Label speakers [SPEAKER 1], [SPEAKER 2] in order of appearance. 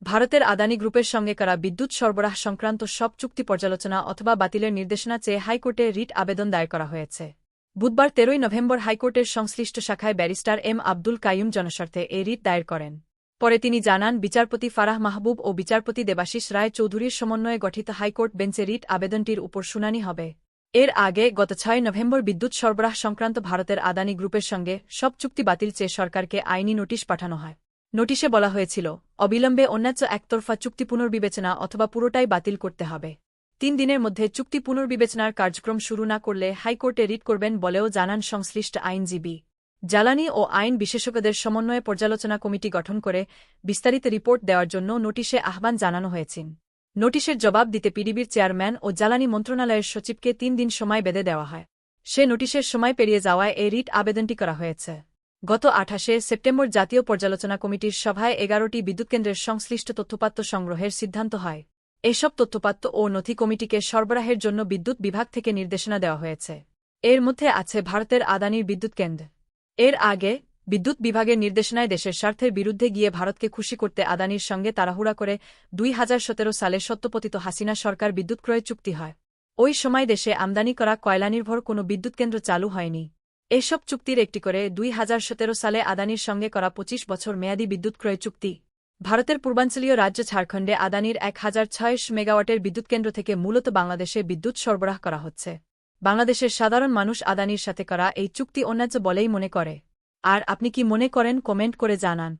[SPEAKER 1] ভারতের আদানি গ্রুপের সঙ্গে করা বিদ্যুৎ সরবরাহ সংক্রান্ত সব চুক্তি পর্যালোচনা অথবা বাতিলের নির্দেশনা চেয়ে হাইকোর্টে রিট আবেদন দায়ের করা হয়েছে। বুধবার ১৩ নভেম্বর হাইকোর্টের সংশ্লিষ্ট শাখায় ব্যারিস্টার এম আব্দুল কাইয়ুম জনস্বার্থে এ রিট দায়ের করেন। পরে তিনি জানান, বিচারপতি ফারাহ মাহবুব ও বিচারপতি দেবাশিস রায় চৌধুরীর সমন্বয়ে গঠিত হাইকোর্ট বেঞ্চে রিট আবেদনটির উপর শুনানি হবে। এর আগে গত ৬ নভেম্বর বিদ্যুৎ সরবরাহ সংক্রান্ত ভারতের আদানি গ্রুপের সঙ্গে সব চুক্তি বাতিল চেয়ে সরকারকে আইনি নোটিশ পাঠানো হয়। নোটিশে বলা হয়েছিল, অবিলম্বে অন্যান্য একতরফা চুক্তি পুনর্বিবেচনা অথবা পুরোটাই বাতিল করতে হবে। ৩ দিনের মধ্যে চুক্তি পুনর্বিবেচনার কার্যক্রম শুরু না করলে হাইকোর্টে রিট করবেন বলেও জানান সংশ্লিষ্ট আইনজীবী। জ্বালানি ও আইন বিশেষজ্ঞদের সমন্বয়ে পর্যালোচনা কমিটি গঠন করে বিস্তারিত রিপোর্ট দেওয়ার জন্য নোটিশে আহ্বান জানানো হয়েছে। নোটিশের জবাব দিতে পিডিবির চেয়ারম্যান ও জ্বালানি মন্ত্রণালয়ের সচিবকে ৩ দিন সময় বেঁধে দেওয়া হয়। সে নোটিশের সময় পেরিয়ে যাওয়ায় এই রিট আবেদনটি করা হয়েছে। গত ২৮শে সেপ্টেম্বর জাতীয় পর্যালোচনা কমিটির সভায় ১১টি বিদ্যুৎকেন্দ্রের সংশ্লিষ্ট তথ্যপাত্র সংগ্রহের সিদ্ধান্ত হয়। এসব তথ্যপাত্র ও নথি কমিটিকে সরবরাহের জন্য বিদ্যুৎ বিভাগ থেকে নির্দেশনা দেওয়া হয়েছে। এর মধ্যে আছে ভারতের আদানির বিদ্যুৎ কেন্দ্র। এর আগে বিদ্যুৎ বিভাগের নির্দেশনায় দেশের স্বার্থের বিরুদ্ধে গিয়ে ভারতকে খুশি করতে আদানির সঙ্গে তাড়াহুড়া করে ২০১৭ সালে সদ্যপতিত হাসিনা সরকার বিদ্যুৎ ক্রয় চুক্তি হয়। ওই সময় দেশে আমদানি করা কয়লানির্ভর কোনো বিদ্যুৎকেন্দ্র চালু হয়নি। এসব চুক্তির একটি করে ২০১৭ সালে আদানির সঙ্গে করা ২৫ বছর মেয়াদী বিদ্যুৎ ক্রয় চুক্তি। ভারতের পূর্বাঞ্চলীয় রাজ্য ঝাড়খণ্ডে আদানির ১,৬০০ মেগাওয়াটের বিদ্যুৎকেন্দ্র থেকে মূলত বাংলাদেশে বিদ্যুৎ সরবরাহ করা হচ্ছে। বাংলাদেশের সাধারণ মানুষ আদানির সাথে করা এই চুক্তি অন্যায্য বলেই মনে করে। আর আপনি কি মনে করেন, কমেন্ট করে জানান।